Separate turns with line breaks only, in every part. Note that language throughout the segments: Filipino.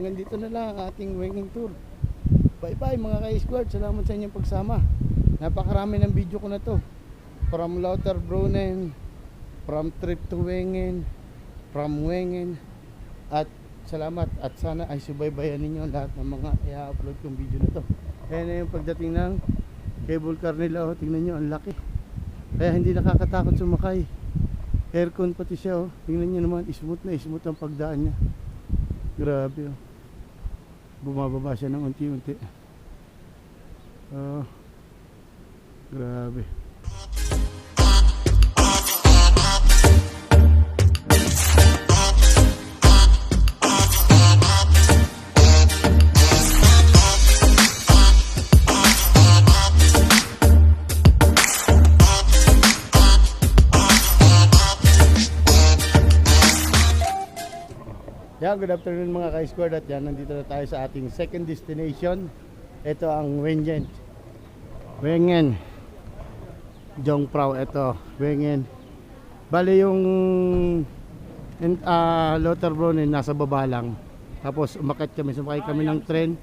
hanggang dito na lang ang ating winging tour. Bye bye mga ka-squad, salamat sa inyong pagsama. Napakarami ng video ko na to, from Lauterbrunnen, from trip to Wengen, from Wengen. At salamat, at sana ay subaybayan ninyo lahat ng mga i-upload kong video na to. Ayan na yung pagdating ng cable car nila, oh. Tingnan nyo, ang laki, kaya hindi nakakatakot sumakay. Aircon pati siya, oh. Tingnan nyo naman, smooth na smooth ang pagdaan niya. Grabe, oh. Bumababa siya ng unti-unti. Oh, grabe. Yan, good afternoon mga ka-squad, at yan, nandito na tayo sa ating second destination. Ito ang Wengen. Wengen. Jongprao, ito, Wengen. Bali yung Lauterbrunnen nasa baba lang. Tapos umakyat kami, sumakay kami ng tren,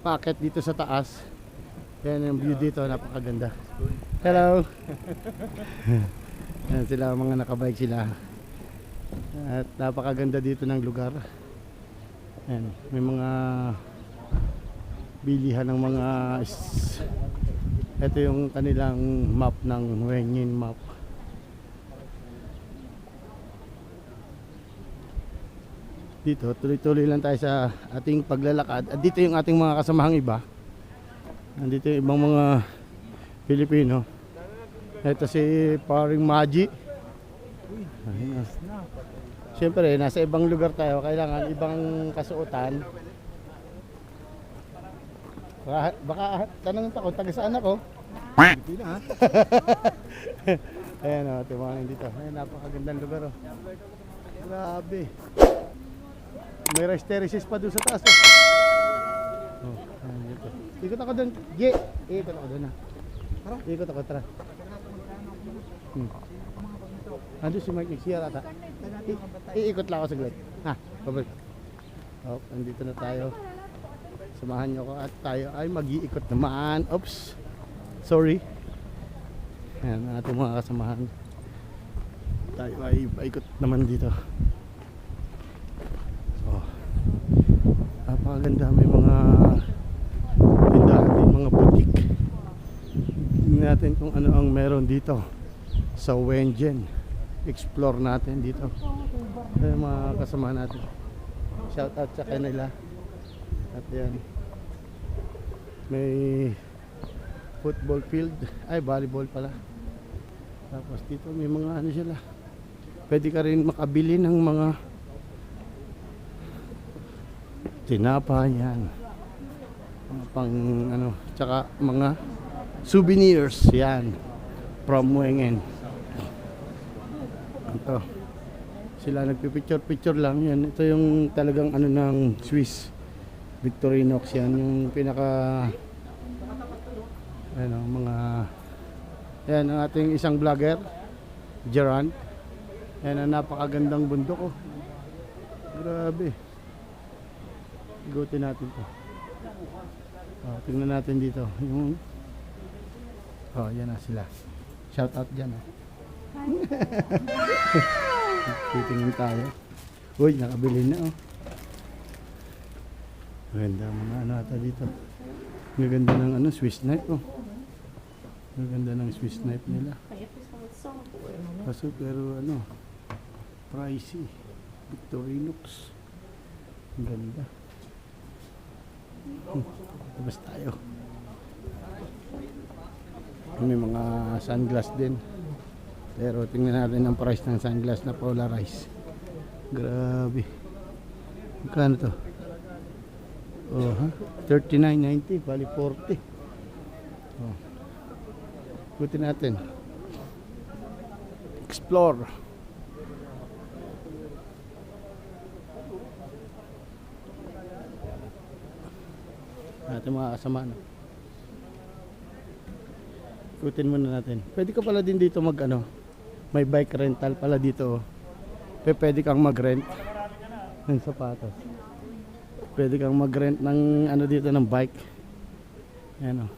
paakyat dito sa taas. Yan yung view dito, napakaganda. Hello. Yan sila, mga nakabike sila. At napakaganda dito ng lugar. Ayan, may mga bilihan ng mga ito yung kanilang map ng Wengen map. Dito tuloy-tuloy lang tayo sa ating paglalakad. At dito yung ating mga kasamahang iba. Nandito yung ibang mga Pilipino. Ito si Paring Maji. Siyempre, nasa ibang lugar tayo, kailangan ibang kasuotan. Baka tanongin pa kung taga saan ako. Hindi na, ha? Ayan, o, timangan dito. Ayan, napakagandang lugar, o. Grabe. May rice terraces pa doon sa taas, o. Oh, ayan dito. Ikot ako doon. Ikot ako doon, ha. Ikot ako, tara. Ando si Mike Nixia ata. Iikot lang ako saglit. Ha, pabalik. Oh, nandito na tayo. Samahan niyo ako at tayo ay mag-iikot naman. Oops. Sorry. Ayan, ating mga kasamahan. Tayo ay paikot naman dito. Oh. Napakaganda, may mga tindahan din, mga boutique. Tingnan natin kung ano ang meron dito sa Wengen. Explore natin dito. Ayan, mga kasama natin. Shout out sa kanila. At yan, may football field, ay volleyball pala. Tapos dito may mga ano sila, pwede ka rin makabili ng mga tinapay, yan, mga pang ano, tsaka mga souvenirs, yan, from Wengen. Ito, sila nagpipicture lang yan. Ito yung talagang ano ng Swiss Victorinox, yan yung pinaka ano, mga yan ang ating isang vlogger Gerard. Yan ang napakagandang bundok, oh. Grabe. Igutin natin to. Oh, tingnan natin dito yung, oh, yan na sila. Shout out dyan, oh. Titingin tayo. Uy, nakabili na, oh. Maganda mga ano ata dito. Maganda ng ano, Swiss knife, oh. Maganda ng Swiss knife nila. Kaso pero ano, pricey. Victorinox. Ang ganda. Labas tayo. May mga sunglass din. Pero tingnan natin ang price ng sunglass na polarized. Grabe. Magkano to? Oh, ha? 39.90, bali 40. Oh. Ikutin natin. Explore. Natin mga kasama, no? Ikutin muna natin. Pwede ka pala din dito mag ano, may bike rental pala dito, oh. Pwede kang mag-rent ng sapatos. Pwede kang mag-rent ng ano dito ng bike. Ayan o.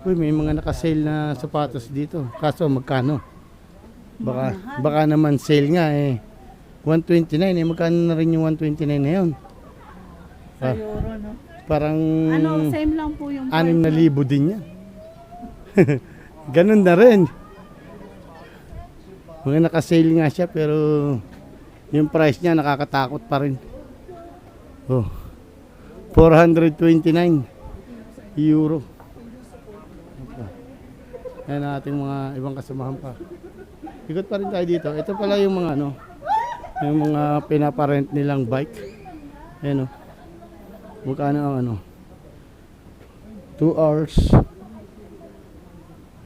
Uy, may mga naka-sale na sapatos dito. Kaso magkano? Baka naman sale nga eh. 129 eh. Magkano na rin yung 129 na yun?
Sa euro, no?
Parang
Ano, same lang po yung
6,000 din yan. Ganun na rin. Mga naka-sale nga siya pero yung price niya nakakatakot pa rin. Oh. 429 euro. Ayan ang ating mga ibang kasamahan pa. Ikot pa rin tayo dito. Ito pala yung mga ano, yung mga pinaparent nilang bike. Ayan o. Magkano ang ano? 2 hours,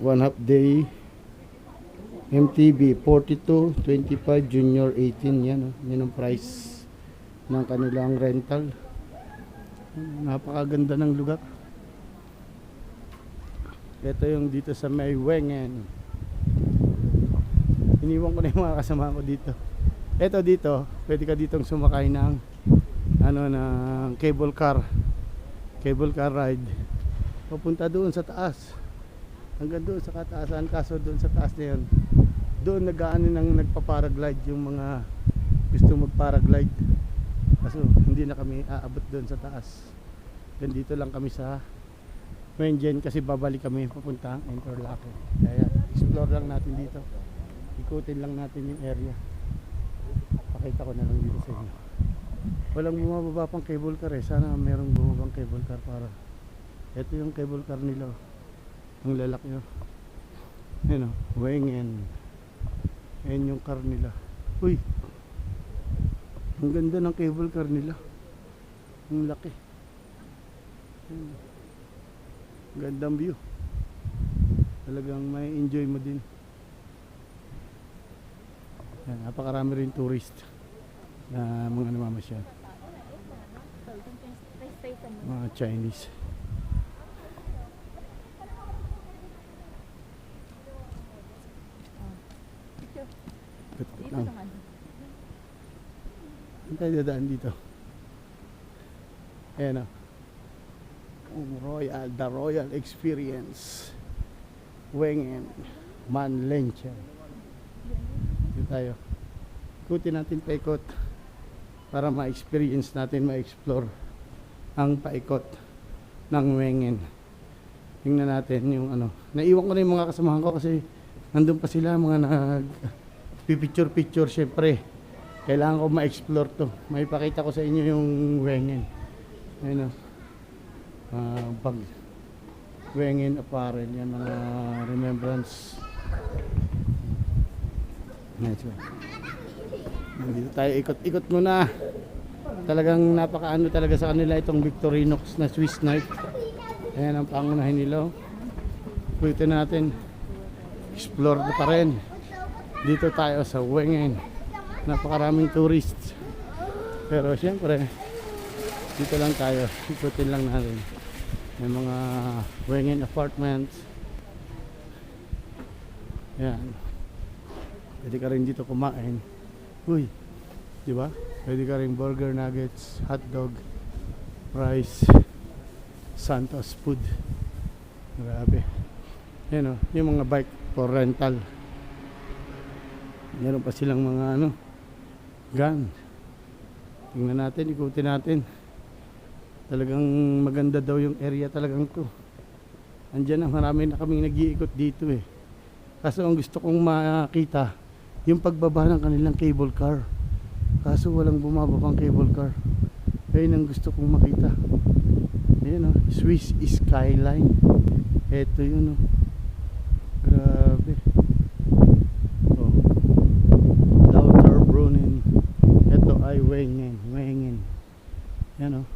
1 half day, MTB 42, 25, junior 18. Yan o. Yan ang price ng kanilang rental. Napakaganda ng lugar. Ito yung dito sa may Wengen. Iniwan ko na yung mga kasama ko dito. Ito dito, pwede ka ditong sumakay ng ano ng cable car ride papunta doon sa taas hanggang doon sa kataasan. Kaso doon sa taas na yun, doon nagpa-paraglide yung mga gusto mag-paraglide. Kaso hindi na kami aabot doon sa taas. Dito lang kami sa Wengen kasi babalik kami papuntang Interlaken. Kaya explore lang natin dito, ikutin lang natin yung area. Pakita ko na lang dito sa inyo. Walang bumababa pang cable car eh. Sana merong bumabang cable car para. Ito yung cable car nila. Ang lalaki oh. Ayan oh, Wengen. Ayan yung car nila. Uy, ang ganda ng cable car nila. Ang laki. Ayan. Gandang view. Talagang may enjoy mo din. Ayan, napakarami rin tourist na mga namamasyal. Mga Chinese.
Dito naman.
Saan tayo dadaan dito? Ayan o. The Royal Experience. Wengen Manlenchen. Dito tayo. Ikutin natin paikot para ma-experience natin, ma-explore ang paikot ng Wengen. Tingnan natin yung ano. Naiwan ko na yung mga kasamahan ko kasi nandun pa sila, mga nag-picture syempre. Kailangan ko ma-explore to. May pakita ko sa inyo yung Wengen. Ayun o. Pag Wengen apparel, yan mga remembrance. Nice one. Dito tayo ikot-ikot muna. Talagang napakaano talaga sa kanila itong Victorinox na Swiss knife. Ayan ang pangunahin nila. Pwede natin explore na pa rin. Dito tayo sa Wengen. Napakaraming tourists. Pero siyempre dito lang tayo. Ikutin lang natin. May mga Wengen apartments. Ayan. Pwede ka rin dito kumain. Uy, di ba? Pwede ka rin burger, nuggets, hotdog, rice, Santos food. Grabe. Yan o, yung mga bike for rental. Meron pa silang mga ano, gun. Tingnan natin, ikutin natin. Talagang maganda daw yung area talagang to. Andyan na, marami na kaming nag-iikot dito eh. Kaso ang gusto kong makita, yung pagbaba ng kanilang cable car. Kaso walang bumababang cable car. Ayun ang gusto kong makita. Ayun o, Swiss Skyline. Eto yun o. Grabe. Oh. Lauterbrunnen. Eto ay Wengen. Yan o.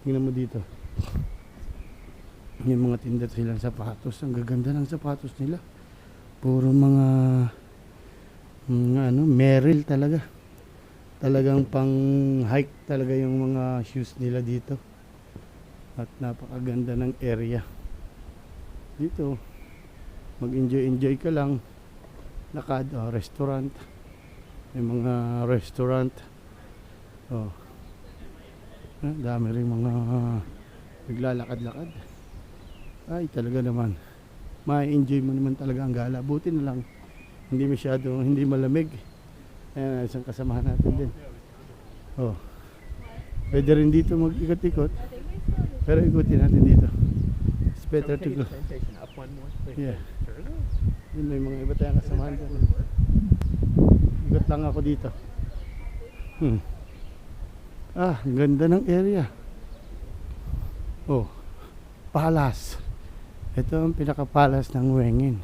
Tingnan mo dito. Yung mga tinda silang sapatos. Ang gaganda ng sapatos nila. Puro mga ano, Merrell talaga. Talagang pang hike talaga yung mga shoes nila dito. At napakaganda ng area. Dito, mag-enjoy ka lang. Lakad, restaurant. May mga restaurant. Oh. Dami rin mga naglalakad-lakad. Ay, talaga naman. Ma-enjoy mo naman talaga ang gala. Buti na lang, hindi masyado, hindi malamig. Ayan, isang kasamahan natin din. Oh. Pwede rin dito mag-ikot-ikot. Pero ikutin natin dito. It's better to go. Yeah. Yun, may mga iba tayong kasamahan dito. Ikot lang ako dito. Ang ganda ng area. Oh, Palace. Ito ang pinaka-palace ng Wengen.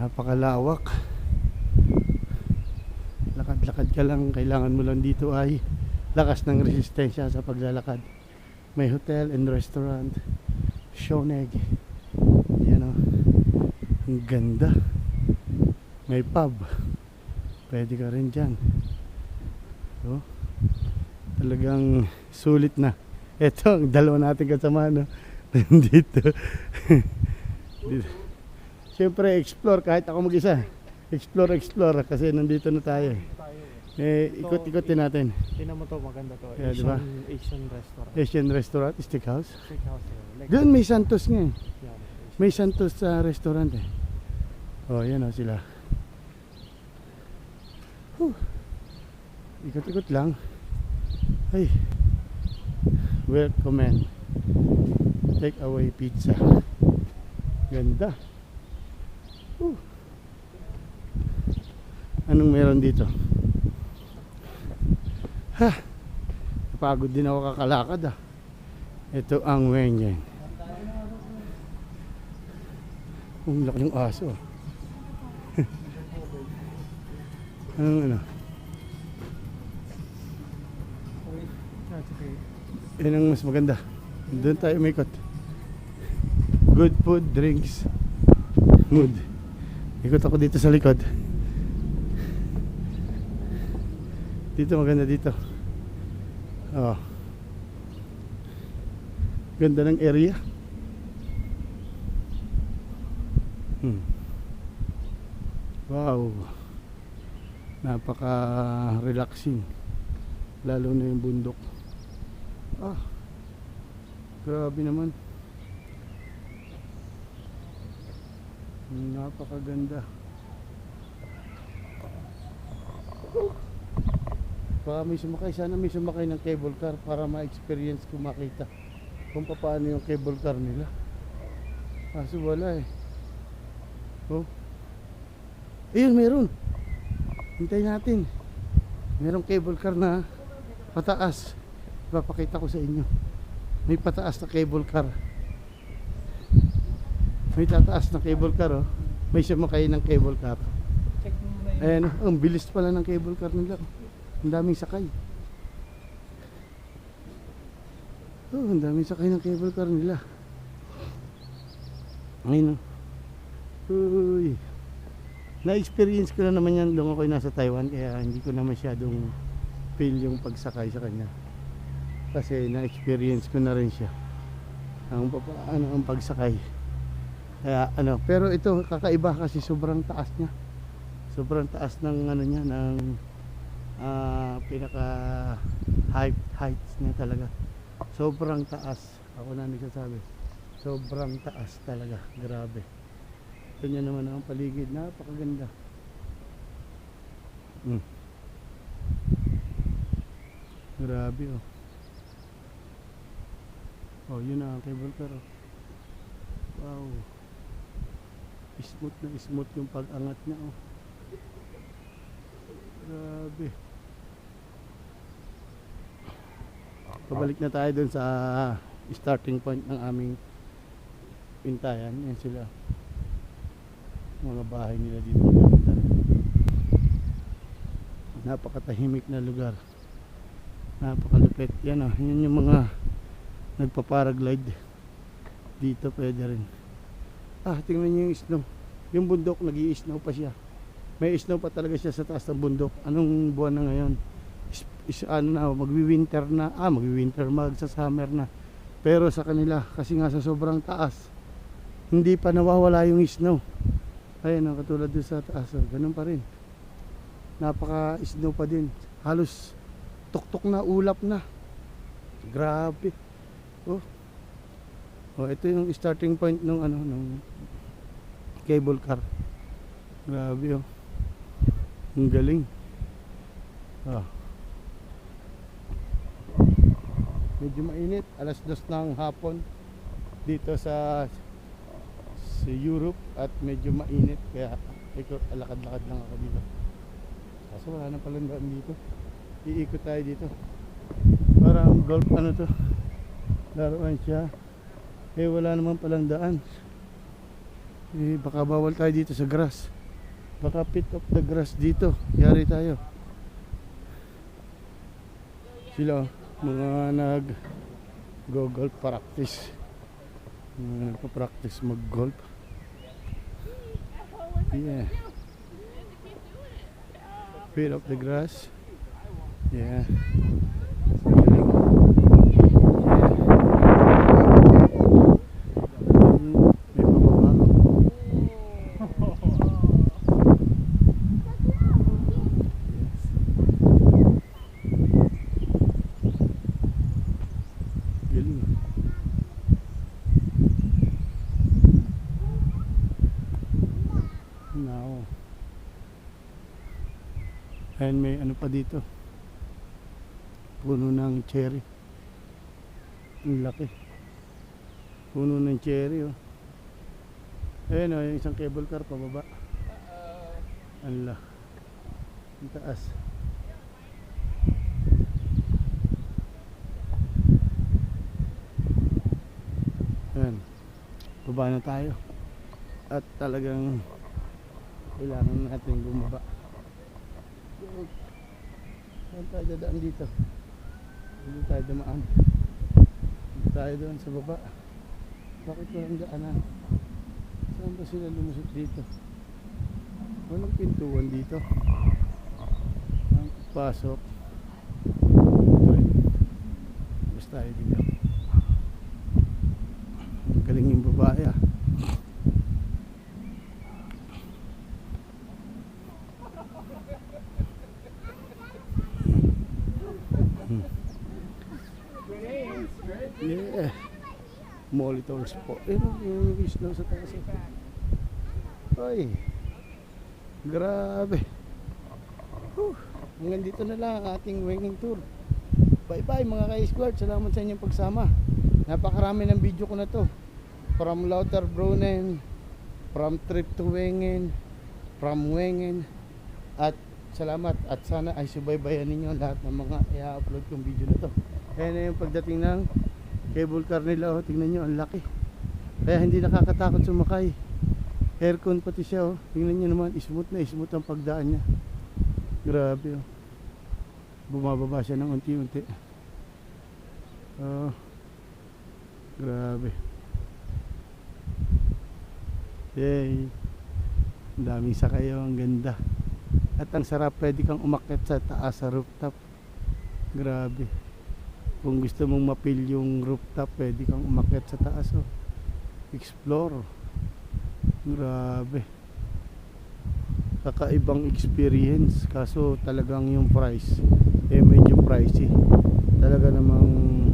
Napakalawak. Lakad-lakad ka lang. Kailangan mo lang dito ay lakas ng resistensya sa paglalakad. May hotel and restaurant. Shoneg. Yan o. Ang ganda. May pub. Pwede ka rin dyan. So, talagang sulit na. Ito ang dalawa natin kasama, no? Dito. Siyempre explore kahit ako mag-isa. Explore kasi nandito na tayo. Ikot-ikotin natin.
Tingnan mo to, maganda to.
Yeah, diba?
Asian restaurant.
Asian restaurant, steakhouse.
Steakhouse. Like,
Doon may Santos nga eh.
yeah,
May Santos sa restaurant eh. Oh, yan o sila. Ikot-ikot lang. Ay. Recommend. Take away pizza. Ganda. Anong meron dito? Napagod din ako kakalakad ah. Ito ang Wengen. Ang laki ng aso. Ano?
that's okay.
Yan ang mas maganda. Doon tayo umikot. Good food, drinks, mood. Ikot ako dito sa likod. Dito maganda dito. Oh. Ganda ng area. Wow. Napaka relaxing. Lalo na yung bundok. Grabe naman. Napakaganda. Baka may sumakay, sana may sumakay ng cable car para ma-experience ko, makita kung paano yung cable car nila. Kaso wala eh. Oh. Ayun, meron. Hintayin natin. Merong cable car na pataas. Ipapakita ko sa inyo. May pataas na cable car. May tataas na cable car oh. May sumakay ng cable car.
Check mo muna yung...
Ayan oh, ang bilis pala ng cable car nila. Ang daming sakay. Oh, ang daming sakay ng cable car nila. Ayun oh. Uy. Na-experience ko na naman yan nung ako'y nasa Taiwan, kaya hindi ko na masyadong feel yung pagsakay sa kanya. Kasi na-experience ko na rin siya. Ang pagsakay. Kaya pero ito kakaiba kasi sobrang taas niya. Sobrang taas ng niya, ng pinaka heights niya talaga. Sobrang taas. Ako na nagsasabi. Sobrang taas talaga. Grabe. Ito niya naman ang paligid. Napakaganda. Grabe oh. Oh, yun na ang cable car oh. Wow. Smooth na smooth yung pag-angat niya oh. Grabe. Pabalik na tayo dun sa starting point ng aming pintayan. Yan sila. Mga bahay nila dito. Napakatahimik na lugar. Napakalupit. Yan oh. Yan yung mga nagpa-paraglide. Dito pwede rin. Tingnan niyo yung snow. Yung bundok nag-i-snow pa siya. May snow pa talaga siya sa taas ng bundok. Anong buwan na ngayon? Magwi-winter na. Magwi-winter, magsa-summer na. Pero sa kanila, kasi nga sa sobrang taas, hindi pa nawawala yung snow. Ayun, katulad doon sa taas. Ganun pa rin. Napaka-snow pa din. Halos tuktok na, ulap na. Grabe. Oh. Oh, ito yung starting point nung ano, nung cable car. Grabe oh. Ang galing. Ah. Medyo mainit, alas 2 ng hapon dito sa Europe at medyo mainit kaya lakad-lakad lang ako dito. Kaso wala na palang daan dito. Iikot tayo dito. Parang golf ano to. Laruan siya. Eh wala naman palang daan. Eh baka bawal tayo dito sa grass. Baka pit of the grass dito. Yari tayo. Sila mga nag go golf practice. Mga nagpa-practice mag golf. Yeah. Pit of the grass. Yeah. May pababa. Galing. Now. And may ano pa dito. Puno ng cherry. Ang laki. Puno ng cherry oh. Ayun oh, yung isang cable car pababa. Ang laki. Ang taas. Ayan. Baba na tayo. At talagang kailangan natin bumaba. Saan tayo dadaan dito? Hindi tayo dumaan. Hindi tayo doon sa baba. Bakit walang daanan? Saan ba sila lumusot dito? Walang pintuan dito. Ang pasok. Basta tayo dito. Ang galing yung babae ah. Yeah. Monitors po. Yung snow sa taas. Ay. Grabe. Hanggang dito na lang ang ating winging tour. Bye bye mga ka-escort. Salamat sa inyong pagsama. Napakarami ng video ko na to. From Lauterbrunnen, from trip to Wengen, from Wengen. At salamat. At sana ay subaybayan ninyo lahat ng mga i-upload kong video na to. Kaya na yung pagdating ng cable car nila oh, tingnan nyo ang laki. Kaya hindi nakakatakot sumakay. Aircon pati siya oh. Tingnan nyo naman, smooth na smooth ang pagdaan niya. Grabe oh. Bumababa siya ng unti-unti. Oh. Grabe. Yay. Ang daming sakay oh, ang ganda. At ang sarap, pwede kang umakyat sa taas sa rooftop. Grabe. Kung gusto mong mapil yung rooftop, pwede kang umakyat sa taas oh. Explore. Grabe. Kakaibang experience. Kaso talagang yung price eh medyo pricey. Talaga namang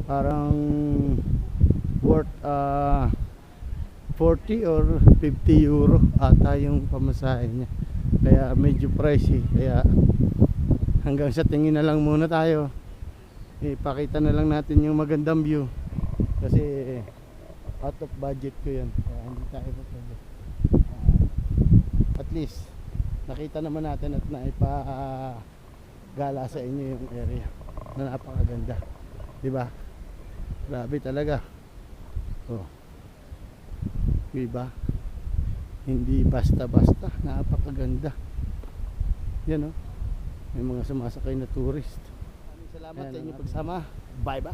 parang worth 40 or 50 euro ata yung pamasahe niya. Kaya medyo pricey. Kaya hanggang sa tingin na lang muna tayo. Ipakita na lang natin yung magandang view kasi out of budget ko yan kaya hindi tayo pwede. At least nakita naman natin at naipagala sa inyo yung area na napakaganda, diba? Grabe talaga oh. Diba? Hindi basta-basta, napakaganda yan oh. May mga sumasakay na tourist. Salamat sa inyong pagsama. Bye bye.